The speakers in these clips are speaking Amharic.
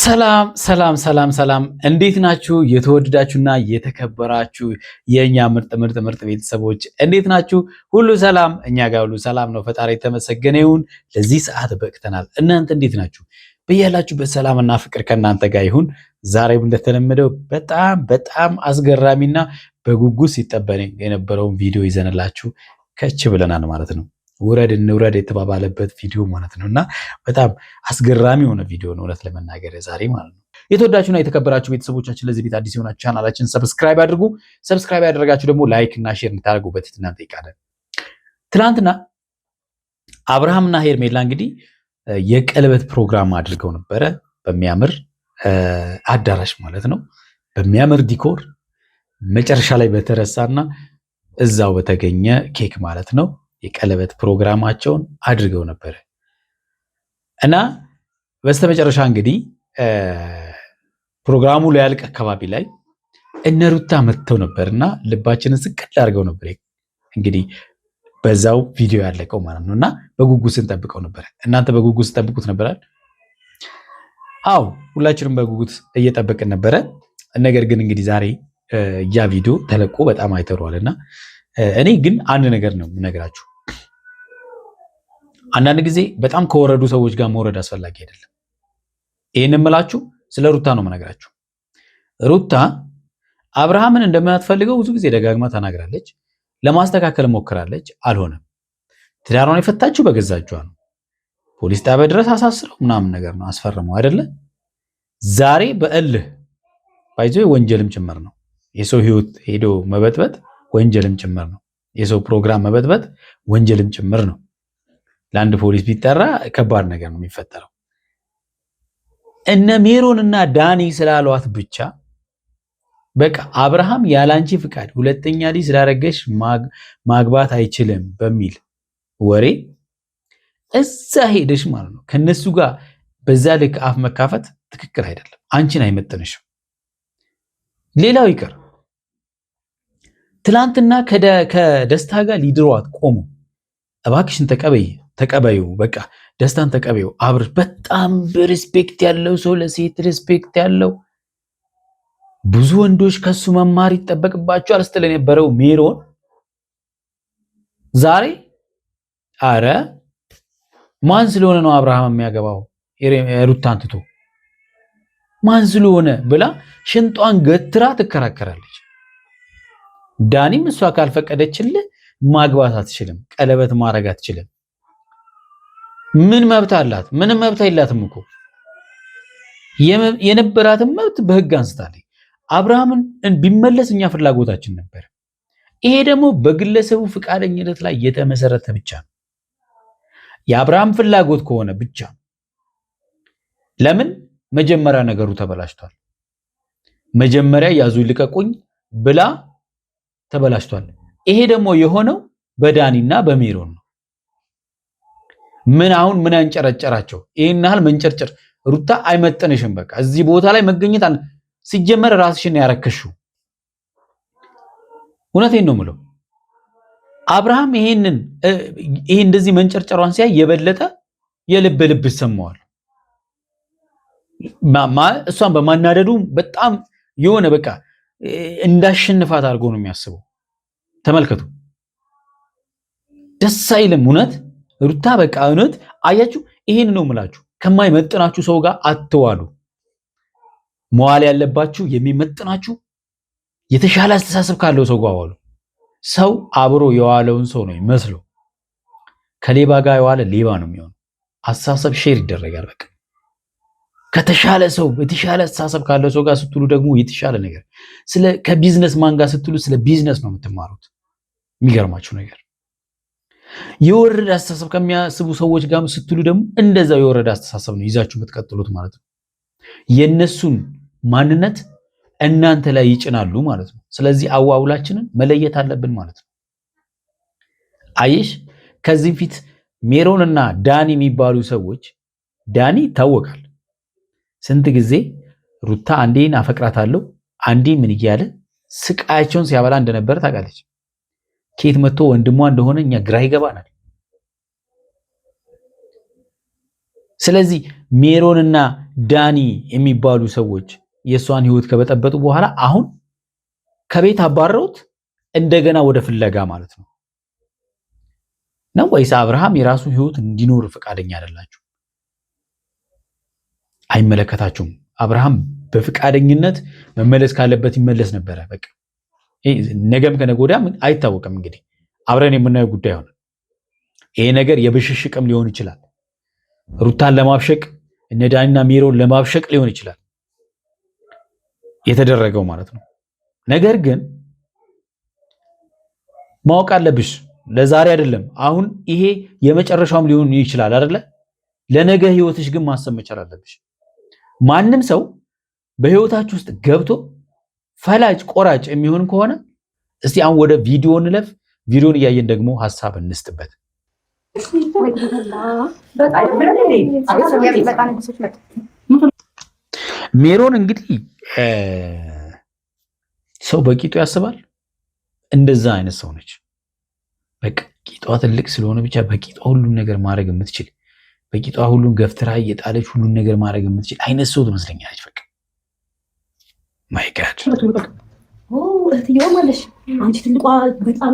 ሰላም ሰላም ሰላም ሰላም፣ እንዴት ናችሁ? የተወደዳችሁና የተከበራችሁ የኛ ምርጥ ቤተሰቦች እንዴት ናችሁ? ሁሉ ሰላም? እኛ ጋር ሁሉ ሰላም ነው። ፈጣሪ የተመሰገነ ይሁን። ለዚህ ሰዓት በቅተናል። እናንተ እንዴት ናችሁ? በያላችሁበት ሰላምና ፍቅር ከእናንተ ጋር ይሁን። ዛሬም እንደተለመደው በጣም አስገራሚና በጉጉት ሲጠበቅ የነበረውን ቪዲዮ ይዘንላችሁ ከች ብለናል ማለት ነው። ውረድ እንውረድ የተባባለበት ቪዲዮ ማለት ነው እና በጣም አስገራሚ የሆነ ቪዲዮ ነው እውነት ለመናገር ዛሬ ማለት ነው። የተወዳችሁና የተከበራችሁ ቤተሰቦቻችን ለዚህ ቤት አዲስ የሆናችሁ ቻናላችን ሰብስክራይብ አድርጉ። ሰብስክራይብ ያደረጋችሁ ደግሞ ላይክ እና ሼር እንድታደርጉ በትህትና እንጠይቃለን። ትናንትና አብርሃምና ሄርሜላ እንግዲህ የቀለበት ፕሮግራም አድርገው ነበረ። በሚያምር አዳራሽ ማለት ነው፣ በሚያምር ዲኮር መጨረሻ ላይ በተረሳና እዛው በተገኘ ኬክ ማለት ነው የቀለበት ፕሮግራማቸውን አድርገው ነበር እና በስተመጨረሻ እንግዲህ ፕሮግራሙ ሊያልቅ አካባቢ ላይ እነ ሩታ መጥተው ነበርና ልባችንን ስቅል አድርገው ነበር። እንግዲህ በዛው ቪዲዮ ያለቀው ማለት ነውና በጉጉት ስንጠብቀው ነበር። እናንተ በጉጉት ስጠብቁት ነበራል? አው ሁላችንም በጉጉት እየጠበቅን ነበረ። ነገር ግን እንግዲህ ዛሬ ያ ቪዲዮ ተለቆ በጣም አይተሯልና እኔ ግን አንድ ነገር ነው የምነግራችሁ። አንዳንድ ጊዜ በጣም ከወረዱ ሰዎች ጋር መውረድ አስፈላጊ አይደለም። ይሄን የምላችሁ ስለ ሩታ ነው የምነግራችሁ። ሩታ አብርሃምን እንደማትፈልገው ብዙ ጊዜ ደጋግማ ተናግራለች። ለማስተካከል ሞክራለች፣ አልሆነም። ትዳሯን የፈታችው በገዛ እጇ ነው። ፖሊስ ጣቢያ ድረስ አሳስረው ምናምን ነገር ነው አስፈርመው አይደለ? ዛሬ በእልህ ባይዞ ወንጀልም ጭምር ነው። የሰው ህይወት ሄዶ መበጥበጥ ወንጀልም ጭምር ነው። የሰው ፕሮግራም መበጥበጥ ወንጀልም ጭምር ነው። ለአንድ ፖሊስ ቢጠራ ከባድ ነገር ነው የሚፈጠረው። እነ ሜሮንና ዳኒ ስላሏት ብቻ በቃ አብርሃም ያላንቺ ፍቃድ ሁለተኛ ልጅ ስላረገሽ ማግባት አይችልም በሚል ወሬ እዛ ሄደሽ ማለት ነው ከነሱ ጋር በዛ ልክ አፍ መካፈት ትክክል አይደለም። አንቺን አይመጥንሽም። ሌላው ይቀር ትላንትና ከደስታ ጋር ሊድሯት ቆሙ። እባክሽን ተቀበዩ፣ በቃ ደስታን ተቀበዩ። አብርሽ በጣም ሪስፔክት ያለው ሰው፣ ለሴት ሪስፔክት ያለው ብዙ ወንዶች ከሱ መማር ይጠበቅባቸዋል ስትል የነበረው ሜሮን ዛሬ አረ ማን ስለሆነ ነው አብርሃም የሚያገባው ሩታን ትቶ ማን ስለሆነ ብላ ሽንጧን ገትራ ትከራከራለች። ዳኒም እሷ ካልፈቀደችልህ ማግባት አትችልም፣ ቀለበት ማድረግ አትችልም። ምን መብት አላት? ምንም መብት የላትም እኮ። የነበራትን መብት በህግ አንስታለች። አብርሃምን ቢመለስ እኛ ፍላጎታችን ነበር። ይሄ ደግሞ በግለሰቡ ፍቃደኝነት ላይ የተመሰረተ ብቻ ነው። የአብርሃም ፍላጎት ከሆነ ብቻ። ለምን መጀመሪያ ነገሩ ተበላሽቷል። መጀመሪያ ያዙ ልቀቁኝ ብላ ተበላሽቷል። ይሄ ደግሞ የሆነው በዳኒና በሜሮን ነው። አሁን ምን አንጨረጨራቸው? ይሄን ያህል መንጨርጨር ሩታ አይመጥንሽም። በቃ እዚህ ቦታ ላይ መገኘት ሲጀመር ራስሽን ያረከሽው። እውነቴን ነው የምለው። አብርሃም ይሄ እንደዚህ መንጨርጨሯን ሲያይ የበለጠ የልብ ይሰማዋል። እሷን በማናደዱ በጣም የሆነ በቃ እንዳሸንፋት አድርጎ ነው የሚያስበው። ተመልከቱ፣ ደስ አይልም። እውነት ሩታ በቃ እውነት አያችሁ። ይሄን ነው የምላችሁ፣ ከማይመጥናችሁ ሰው ጋር አትዋሉ። መዋል ያለባችሁ የሚመጥናችሁ የተሻለ አስተሳሰብ ካለው ሰው ጋር ዋሉ። ሰው አብሮ የዋለውን ሰው ነው ይመስለው። ከሌባ ጋር የዋለ ሌባ ነው የሚሆነው። አስተሳሰብ ሼር ይደረጋል። በቃ ከተሻለ ሰው የተሻለ አስተሳሰብ ካለው ሰው ጋር ስትሉ ደግሞ የተሻለ ነገር ከቢዝነስ ማን ጋር ስትሉ ስለ ቢዝነስ ነው የምትማሩት። የሚገርማችሁ ነገር የወረደ አስተሳሰብ ከሚያስቡ ሰዎች ጋር ስትሉ ደግሞ እንደዛው የወረደ አስተሳሰብ ነው ይዛችሁ የምትቀጥሉት ማለት ነው። የነሱን ማንነት እናንተ ላይ ይጭናሉ ማለት ነው። ስለዚህ አዋውላችንን መለየት አለብን ማለት ነው። አየሽ፣ ከዚህ ፊት ሜሮንና ዳኒ የሚባሉ ሰዎች ዳኒ ይታወቃል። ስንት ጊዜ ሩታ አንዴን አፈቅራታለሁ አንዴ ምን እያለ ስቃያቸውን ሲያበላ እንደነበረ ታውቃለች። ኬት መጥቶ ወንድሟ እንደሆነ እኛ ግራ ይገባናል። ስለዚህ ሜሮንና ዳኒ የሚባሉ ሰዎች የእሷን ህይወት ከበጠበጡ በኋላ አሁን ከቤት አባረውት እንደገና ወደ ፍለጋ ማለት ነው ወይስ አብርሃም የራሱ ህይወት እንዲኖር ፈቃደኛ አይደላችሁ? አይመለከታችሁም። አብርሃም በፍቃደኝነት መመለስ ካለበት ይመለስ ነበረ። በቃ ነገም ከነገ ወዲያም አይታወቅም። እንግዲህ አብረን የምናየው ጉዳይ ሆነ። ይሄ ነገር የብሽሽቅም ሊሆን ይችላል። ሩታን ለማብሸቅ እነ ዳኒና ሜሮን ለማብሸቅ ሊሆን ይችላል የተደረገው ማለት ነው። ነገር ግን ማወቅ አለብሽ ለዛሬ አይደለም። አሁን ይሄ የመጨረሻውም ሊሆን ይችላል አይደለ? ለነገ ህይወትሽ ግን ማሰብ መቻል አለብሽ። ማንም ሰው በህይወታችሁ ውስጥ ገብቶ ፈላጭ ቆራጭ የሚሆን ከሆነ እስቲ አሁን ወደ ቪዲዮ እንለፍ። ቪዲዮን እያየን ደግሞ ሐሳብ እንስጥበት። ሜሮን እንግዲህ ሰው በቂጡ ያስባል። እንደዛ አይነት ሰው ነች። በቃ ቂጧ ትልቅ ስለሆነ ብቻ በቂጧ ሁሉን ነገር ማድረግ የምትችል በቂጧ ሁሉን ገፍትራ እየጣለች ሁሉን ነገር ማድረግ የምትችል አይነት ሰው ትመስለኛለች። በቃ ማይ ጋድ እህትየዋ ማለሽ አንቺ ትልቋ በጣም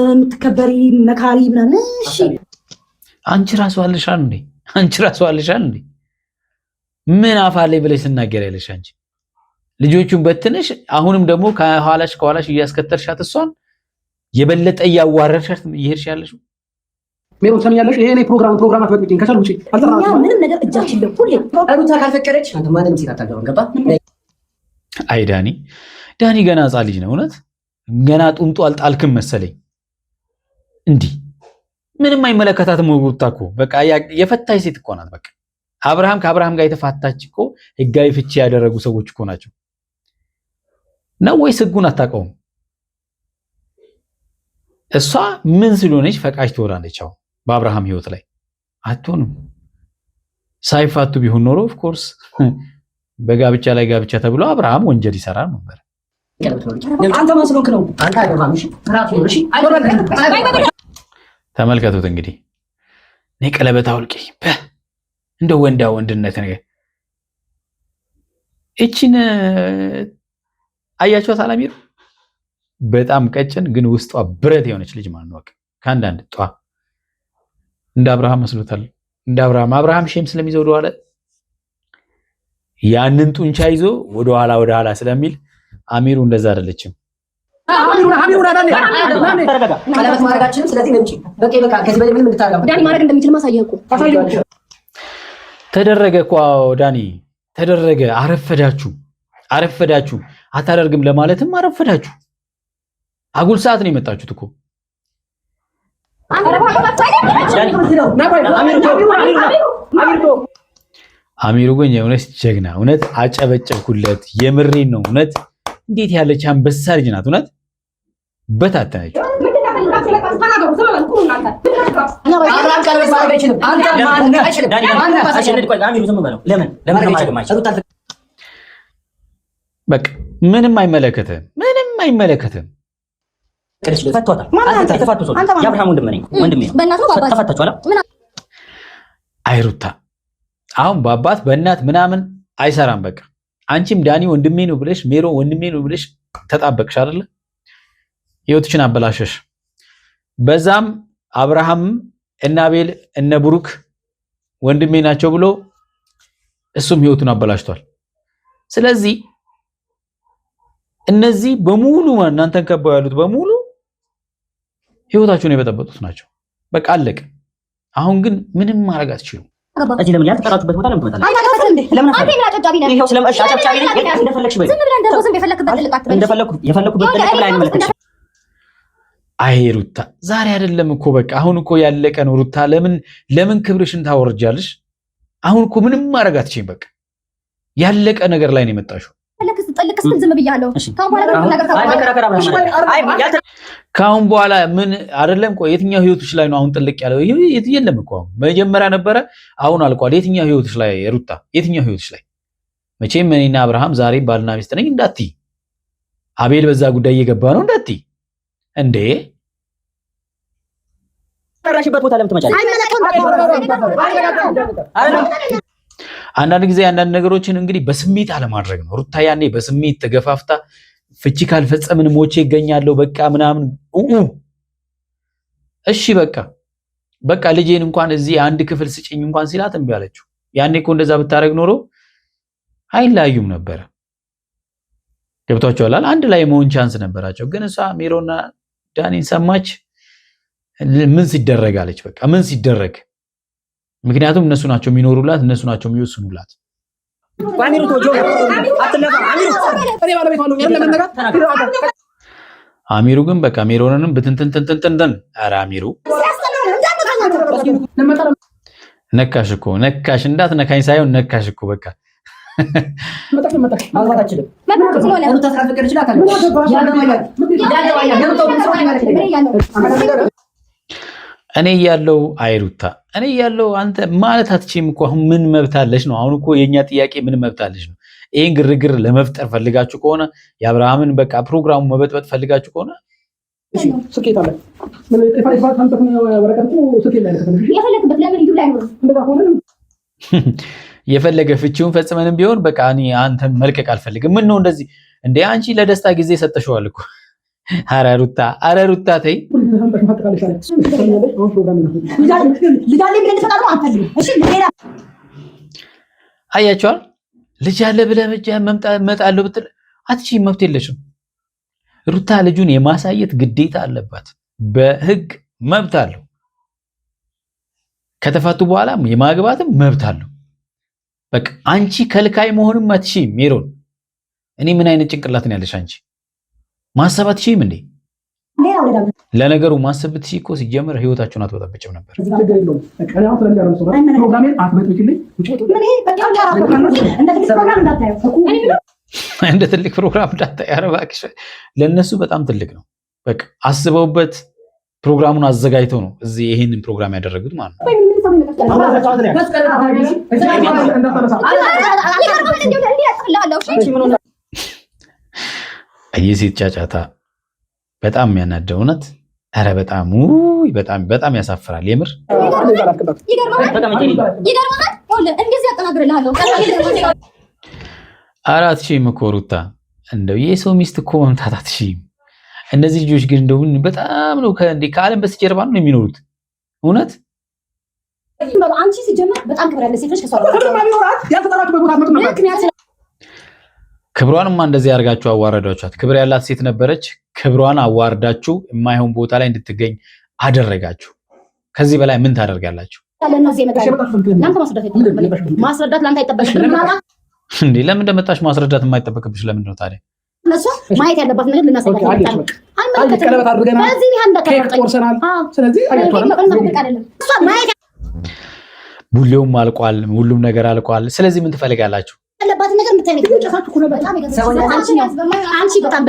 የምትከበሪ መካሪ ምናምን። እሺ አንቺ ራሱ አለሻል እንዴ? አንቺ ራሱ አለሻል እንዴ? ምን አፋለኝ ብለሽ ስናገር ያለሽ አንቺ ልጆቹን በትነሽ አሁንም ደግሞ ከኋላሽ እያስከተልሻት እሷን የበለጠ እያዋረድሻት እየሄድሽ ያለሽ ሜሮን ሰምኛለሽ። ይሄ እኔ ፕሮግራም አትበጥብኝ ከቻሉ እሺ። ምንም ነገር እጃችን ለሁሌ ሩታ ካልፈቀደች አንተ ማንንም ሴት አታገባም። ገባ? አይ ዳኒ ገና ሕፃን ልጅ ነው። እውነት ገና ጡንጦ አልጣልክም መሰለኝ። እንዲህ ምንም አይመለከታትም። ሩታ እኮ በቃ የፈታች ሴት እኮ ናት። በቃ ከአብርሃም ጋር የተፋታች እኮ ህጋዊ ፍቺ ያደረጉ ሰዎች እኮ ናቸው። ነው ወይስ ህጉን አታውቀውም? እሷ ምን ስለሆነች ፈቃጅ ትወራለች? አሁን በአብርሃም ህይወት ላይ አትሆንም። ሳይፋቱ ቢሆን ኖሮ ኦፍ ኮርስ በጋብቻ ላይ ጋብቻ ተብሎ አብርሃም ወንጀል ይሰራል ነበር። አንተ ማስሎክ ነው አንተ አይደለም። እሺ ራሱ ነው። እሺ ተመልከቱት እንግዲህ ነይ ቀለበት አውልቂ እንደ ወንድነት ነገር እቺን አያችኋት አላሚሩ በጣም ቀጭን ግን ውስጧ ብረት የሆነች ልጅ ማለት ነው። ከአንዳንድ ጧ እንደ አብርሃም መስሎታል። እንደ አብርሃም ሼም ስለሚይዘው ወደኋላ ያንን ጡንቻ ይዞ ወደኋላ ስለሚል አሚሩ እንደዛ አይደለችም። ቀለበት ማድረጋችንም ስለዚህ ነው እንጂ በቃ ከዚህ በላይ ምንም እንድታረጋ ዳኒ ማድረግ እንደሚችል ማሳየህ እኮ ተደረገ እኮ ዳኒ ተደረገ። አረፈዳችሁ አታደርግም ለማለትም አረፈዳችሁ። አጉል ሰዓት ነው የመጣችሁት እኮ። አሚሩ ግን የእውነት ጀግና፣ እውነት አጨበጨብኩለት። የምሬን ነው። እውነት እንዴት ያለች አንበሳ ልጅ ናት። እውነት በታተነች። በቃ ምንም አይመለከትም። አይሩታ አሁን በአባት በእናት ምናምን አይሰራም። በቃ አንቺም ዳኒ ወንድሜ ነው ብለሽ ሜሮ ወንድሜ ነው ብለሽ ተጣበቅሽ አይደለ? ህይወትሽን አበላሸሽ። በዛም አብርሃም እና አቤል እነ ብሩክ ወንድሜ ናቸው ብሎ እሱም ህይወቱን አበላሽቷል። ስለዚህ እነዚህ በሙሉ እናንተን ከበው ያሉት በሙሉ ህይወታችሁን የበጠበጡት ናቸው። በቃ አለቀ። አሁን ግን ምንም ማድረግ አትችሉም። እዚህ ለምን ያልተጠራችሁበት ቦታ ለምን ትመጣለህ? ለምን አንተ ምን አጨብጫቢ ነህ? ይሄው ስለማሽ አጨብጫቢ ነኝ። እንደፈለግሽ በይ። ዝም ብለህ እንደው ዝም የፈለክበት ልቅ አትበል። የፈለኩበት ልቅ ላይ አይመለከትሽ። አይ ሩታ ዛሬ አይደለም እኮ በቃ አሁን እኮ ያለቀ ነው። ሩታ ለምን ክብርሽን ታወርጃለሽ? አሁን እኮ ምንም ማድረግ አትችይም። በቃ ያለቀ ነገር ላይ ነው የመጣሽው። ጠልቅስ ዝም ብያለሁ። ካሁን በኋላ ምን አይደለም። ቆይ የትኛው ህይወትሽ ላይ ነው አሁን ጥልቅ ያለው? የለም እኮ አሁን መጀመሪያ ነበረ፣ አሁን አልቋል። የትኛው ህይወትሽ ላይ ሩታ? የትኛው ህይወትሽ ላይ? መቼም እኔና አብርሃም ዛሬ ባልና ሚስት ነኝ እንዳትይ፣ አቤል በዛ ጉዳይ እየገባ ነው እንዳትይ። እንዴ ተራሽበት ቦታ ለምን ትመጫለሽ? አንዳንድ ጊዜ አንዳንድ ነገሮችን እንግዲህ በስሜት አለማድረግ ነው። ሩታ ያኔ በስሜት ተገፋፍታ ፍቺ ካልፈጸምን ሞቼ ይገኛለሁ በቃ ምናምን እሺ በቃ ልጄን እንኳን እዚህ አንድ ክፍል ስጭኝ እንኳን ሲላት እምቢ አለችው። ያኔ እኮ እንደዛ ብታረግ ኖሮ አይላዩም ነበር። ገብቷቸዋል። አንድ ላይ መሆን ቻንስ ነበራቸው። ግን እሷ ሜሮና ዳኒን ሰማች። ምን ሲደረግ አለች። በቃ ምን ሲደረግ፣ ምክንያቱም እነሱ ናቸው የሚኖሩላት፣ እነሱ ናቸው የሚወስኑላት። አሚሩ ግን በቃ ሜሮንንም ብትንትንትንትን ኧረ አሚሩ ነካሽ እኮ ነካሽ፣ እንዳትነካኝ ሳይሆን ነካሽ እኮ በቃ እኔ ያለው አይሩታ እኔ ያለው አንተ ማለት አትችይም እኮ። አሁን ምን መብት አለሽ ነው? አሁን እኮ የኛ ጥያቄ ምን መብት አለሽ ነው? ይሄን ግርግር ለመፍጠር ፈልጋችሁ ከሆነ የአብርሃምን በቃ ፕሮግራሙ መበጥበጥ ፈልጋችሁ ከሆነ ስኬት አለ ምን የፈለገ ፍቺውን ፈጽመንም ቢሆን በቃ እኔ አንተን መልቀቅ አልፈልግም። ምን ነው እንደዚህ እንዴ? አንቺ ለደስታ ጊዜ ሰጠሽዋል እኮ። ኧረ ሩታ ተይ። አያቸዋል ልጅ አለ ብለህ እመጣለሁ ብትል አትችይም፣ መብት የለሽም። ሩታ ልጁን የማሳየት ግዴታ አለባት። በህግ መብት አለው። ከተፋቱ በኋላ የማግባትም መብት አለው። በቃ አንቺ ከልካይ መሆንም አትችይም ሜሮን። እኔ ምን አይነት ጭንቅላት ነው ያለሽ አንቺ? ማሰብ አትችይም እንዴ? ለነገሩ ማሰብ ብትችይ እኮ ሲጀምር ህይወታችሁን አትበጠብጭም ነበር። እንደ ትልቅ ፕሮግራም እንዳታይ። ኧረ እባክሽ ለእነሱ በጣም ትልቅ ነው። በቃ አስበውበት ፕሮግራሙን አዘጋጅተው ነው እዚህ ይሄንን ፕሮግራም ያደረጉት ማለት ነው። የሴት ጫጫታ በጣም የሚያናደው እውነት። ኧረ በጣም ያሳፍራል የምር። ኧረ አትችይም እኮ ሩታ፣ እንደው የሰው ሚስት እኮ መምታት አትችይም። እነዚህ ልጆች ግን እንደው በጣም ነው ከዓለም በስተጀርባ ነው የሚኖሩት እውነት። አንቺ ሲጀመር በጣም ክብር ያለ ሴቶች ክብሯንማ እንደዚህ አድርጋችሁ አዋረዳችኋት። ክብር ያላት ሴት ነበረች። ክብሯን አዋርዳችሁ የማይሆን ቦታ ላይ እንድትገኝ አደረጋችሁ። ከዚህ በላይ ምን ታደርጋላችሁ ማስረዳት ላንተ አይጠበቅም እንዴ? ለምን እንደመጣሽ ማስረዳት የማይጠበቅብሽ ለምንድን ነው ታዲያ? እነሱ ማየት ያለባት ነገር ልናሳያቸው ቡሌውም አልቋል፣ ሁሉም ነገር አልቋል። ስለዚህ ምን ትፈልጋላችሁ? ያለባት ነገር አንቺ በጣም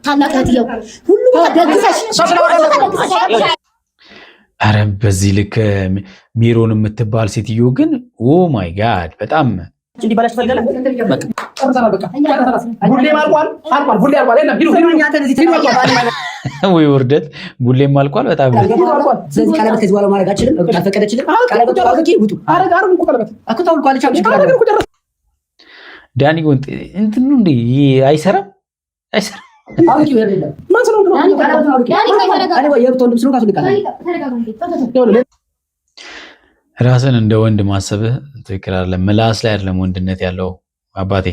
ታላቅ እህትየው ሁሉ ደግሰሽ ኧረ በዚህ ልክ ሜሮን የምትባል ሴትዮ ግን ኦ ማይ ጋድ በጣም እንዲባላሽ ፈልጋለህ። ወይ ውርደት! ቡሌም አልቋል። በጣም ስለዚህ ቀለበት ከዚህ በኋላ ማድረግ አልችልም። አልፈቀደችልም። ቀለበቱ ዳኒ ጎን እንትኑ እንዴ አይሰራም። ራስን እንደ ወንድ ማሰብህ ትክክል አይደለም። ምላስ ላይ አይደለም ወንድነት ያለው አባቴ።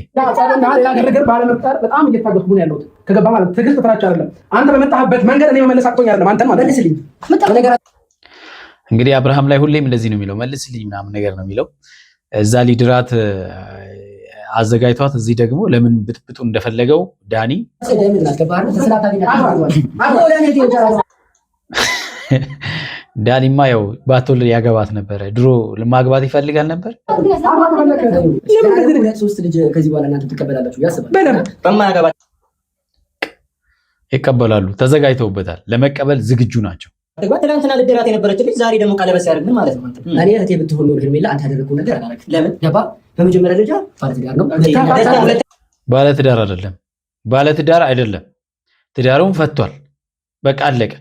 በጣም እየታገስኩ ነው ያለሁት። ከገባ ማለት ትዕግስት ፍራቻ አይደለም። አንተ በመጣህበት መንገድ እኔ መመለስ አቅቶኝ አይደለም። አንተን ማለት መልስልኝ። እንግዲህ አብርሃም ላይ ሁሌም እንደዚህ ነው የሚለው፣ መልስልኝ ምናምን ነገር ነው የሚለው። እዛ ሊድራት አዘጋጅቷት፣ እዚህ ደግሞ ለምን ብጥብጡ እንደፈለገው ዳኒ ዳኒማ ያው ባትወልድ ያገባት ነበረ። ድሮ ማግባት ይፈልጋል ነበር። ይቀበላሉ። ተዘጋጅተውበታል። ለመቀበል ዝግጁ ናቸው። ትናንትና ልደራት የነበረች ልጅ ዛሬ ደግሞ ቀለበት ሲያደርግ ምን ማለት ነው? እኔ እህቴ ብትሆን ነው ሄርሜላ አንተ ያደረግከው ነገር አላደረግም። ለምን ገባ? በመጀመሪያ ደረጃ ባለትዳር ነው። ባለትዳር አይደለም፣ ባለትዳር አይደለም። ትዳሩን ፈቷል። በቃ አለቀ።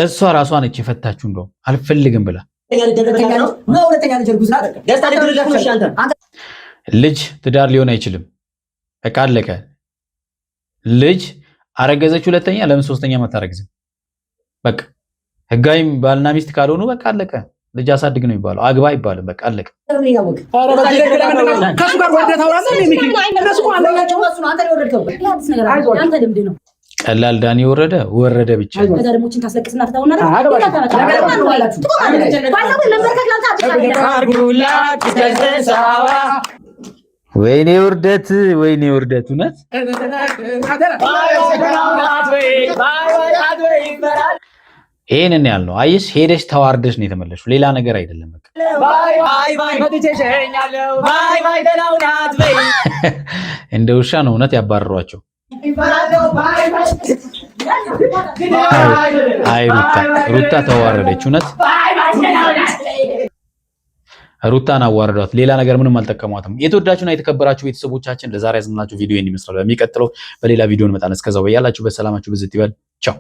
እሷ ራሷ ነች የፈታችሁ። እንደውም አልፈልግም ብላ ልጅ ትዳር ሊሆን አይችልም። በቃ አለቀ። ልጅ አረገዘች ሁለተኛ ለምን ሶስተኛ አታረግዝም? በቃ ህጋዊም ባልና ሚስት ካልሆኑ በቃ አለቀ። ልጅ አሳድግ ነው የሚባለው፣ አግባ አይባልም። በቃ አለቀ። ከሱ ጋር ወርደህ ታወራለህ። ቀላል ዳኒ ወረደ ብቻ ወይኔ ውርደት እውነት ይሄንን ያልነው አየሽ፣ ሄደሽ ተዋርደሽ ነው የተመለሽው፣ ሌላ ነገር አይደለም። በቃ እንደ ውሻ ነው እውነት ያባረሯቸው። አይ ሩታ ተዋረደች እውነት። ሩታን አዋረዷት። ሌላ ነገር ምንም አልጠቀሟትም። የተወዳችሁና የተከበራችሁ ቤተሰቦቻችን ለዛሬ ያዝናችሁ ቪዲዮ ይመስላል። በሚቀጥለው በሌላ ቪዲዮ እንመጣለን። እስከዛው በያላችሁ በሰላማችሁ ብዝት ይበል። ቻው